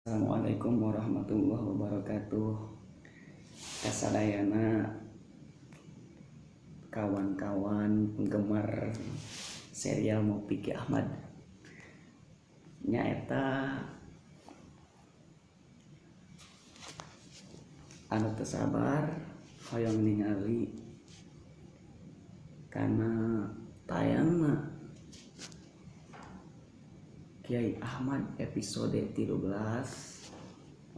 Assalamualaikum warahmatullahi wabarakatuh. Kasadayana kawan-kawan penggemar serial Mopiki Ahmad nyaeta anu teu sabar hoyong ningali kana tayangna Kiai Ahmad episode 13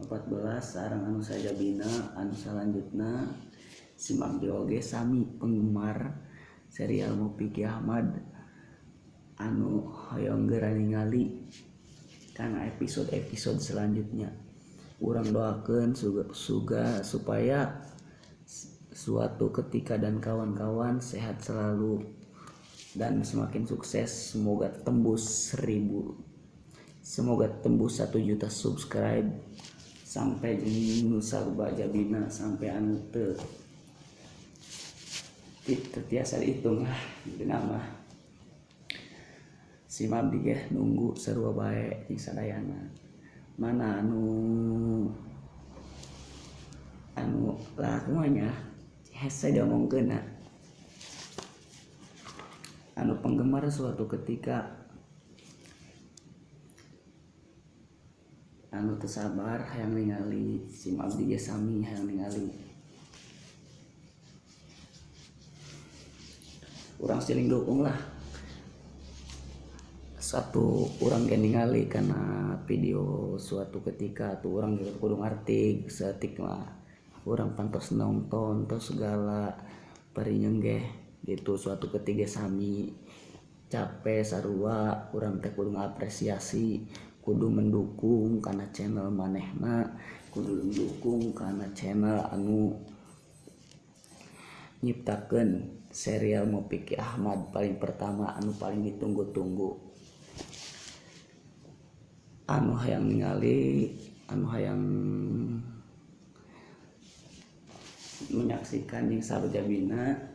14 sareng anu sajabina anu salanjutna simak oge sami penggemar serial Mopiki Ahmad anu hoyong geura ningali kana episode selanjutnya. Urang doakeun suga supaya suatu ketika dan kawan-kawan sehat selalu dan semakin sukses. Semoga tembus 1 juta subscribe sampai jeung sarua jabina sampai anu teu tiasa dihitung lah nama si Mabdi ge nunggu sarua bae jeung sadayana. Mana anu lah kumanya hese diomongkeun anu penggemar suatu ketika anu teu sabar hayang ningali si Mabdi ge sami hayang ningali. Urang siling dukung lah satu urang ge ningali kana video suatu ketika tuh urang ge kudu ngarti seetik mah urang pantos nonton tos segala parinyeung ge gitu. Suatu ketika sami capek sarua urang teh kudu ngapresiasi, kudu mendukung karena channel manehna, kudu mendukung karena channel anu nyiptakeun serial Mopiki Ahmad paling pertama anu paling ditunggu-tunggu, anu hayang ningali, anu hayang menyaksikan jeung sarojabina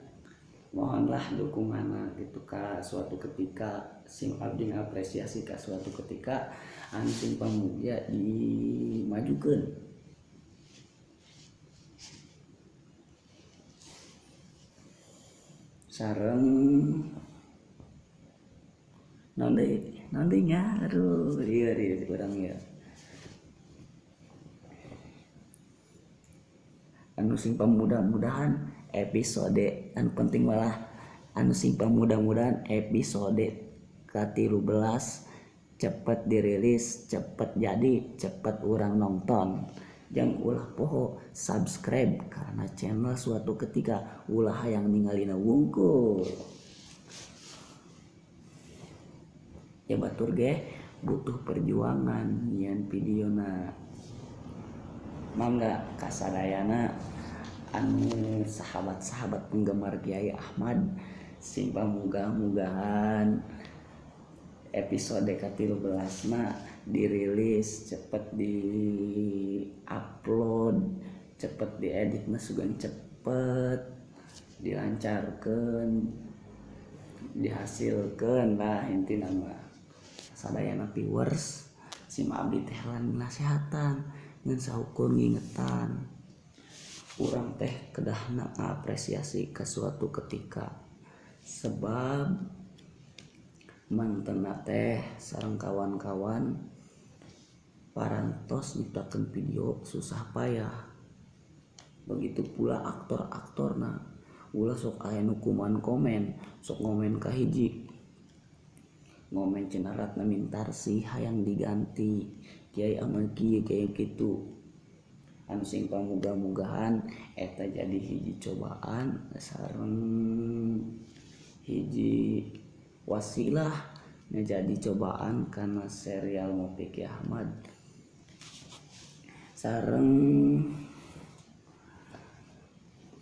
mohonlah dukunganna gitu ka suatu ketika sing abdi ngapresiasi ka suatu ketika anu sing pamuja dimajukeun. Sareng nantinya aduh iya kurang ya anu sing pamudah-mudahan episode anu penting malah anu sing pamudah-mudahan episode ke-13 cepet dirilis, cepet jadi, cepet urang nonton. Jang ulah poho subscribe karena channel suatu ketika ulah hayang ningalina wungkul. Ya batur ge butuh perjuangan nyian videona. Mangga kasadayana anu sahabat-sahabat penggemar Kiai Ahmad sing pamuga-mugahan episode ke-13 na dirilis cepet, di upload cepet, diedit na sugan cepet, dilancarkeun, dihasilkeun lah intina mah sadayana viewers si Mabdi teh lan nasehatan ngan sahukur ngingetan urang teh kedahna ngapresiasi ke suatu ketika sebab mantenna teh sareng kawan-kawan parantos nyiptakeun video susah payah. Begitu pula aktor-aktorna ulah sok aya nu kuman komen sok ngomen ka hiji ngomen cenah Ratna Mintarsih hayang diganti Kiai Ahmad kieu kayak gitu. Anu sing pamuga-mugahan eta jadi hiji cobaan sareng hiji wasilah jadi cobaan karena serial Mopiki Ahmad sareng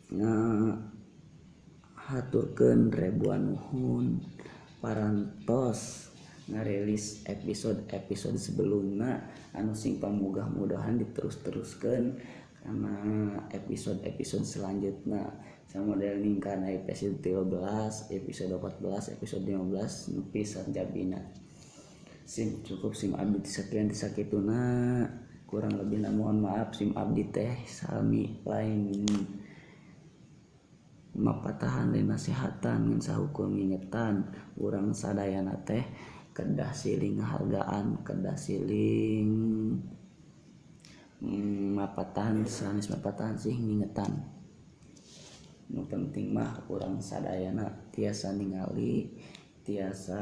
ngahaturkeun ribuan nuhun parantos ngarilis episode sebelumna anu sing pamudah-mudahan diterus-teruskeun karena episode selanjutnya sama model ningkana episode 13, episode 14, episode 15 nepi sarjabina. Sim cukup sim abdi sakian disakituna mohon maaf sim abdi teh salmi lain mapatahan lain nasihatan ngan sahukum ngingetan urang sadayana teh kedah siling hargaan kedah siling mapatahan sanes mapatahan sih ngingetan. Nu penting mah urang sadayana tiasa ningali tiasa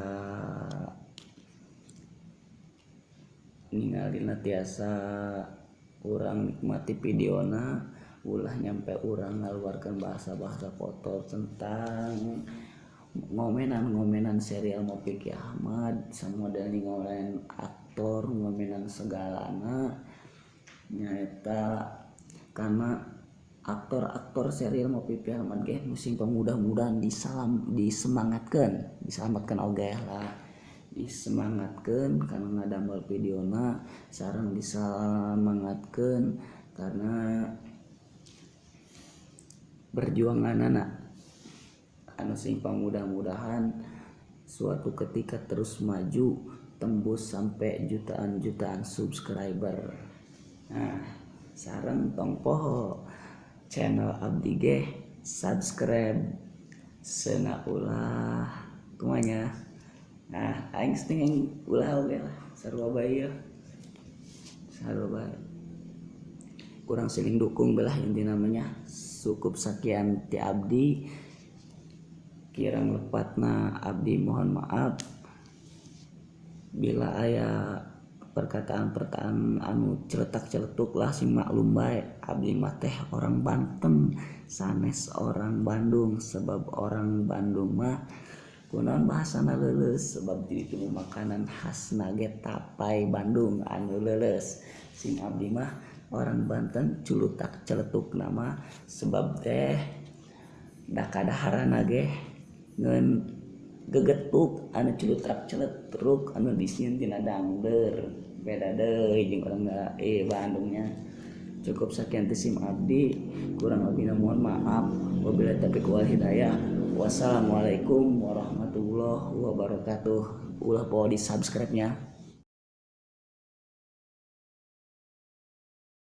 urang nikmati videona ulah nyampe urang ngaluarkan bahasa-bahasa kotor tentang ngomenan serial Mopiki Ahmad samodel ngomenan aktor ngomenan segalana nyaeta karena aktor serial Mopiki Ahmad ge musim mudah-mudahan diselamatkan oge lah disemangatkan karena ngadamel videona sareng disemangatkan karena perjuanganana anu simpang mudah-mudahan suatu ketika terus maju tembus sampai jutaan subscriber. Nah, sareng tong poho channel abdi ge subscribe seuna ulah kumanya. Nah, aing sting ulah oge lah sarua bae kurang siling dukung belah inti namanya cukup sekian ti abdi kirang lepatna abdi mohon maaf bila aya perkataan anu celetak-celetuk lah sing maklum bae abdi mah teh orang Banten sanes orang Bandung sebab orang Bandung mah kunaon bahasana leuleus sebab di ditu makanan khasna ge tapai Bandung anu leuleus sing abdi mah orang Banten culutak celetuk nama sebab teh da kadaharana ge ngeun gegetuk anu culutak celetruk anu disieun tina dangdeur beda deui jeung urang Bandungnya. Cukup sekian ti sim abdi kurang lebihna mohon maaf wabillahi taufiq wal hidayah. Wassalamualaikum warahmatullahi wabarakatuh. Ulah poho di subscribe nya.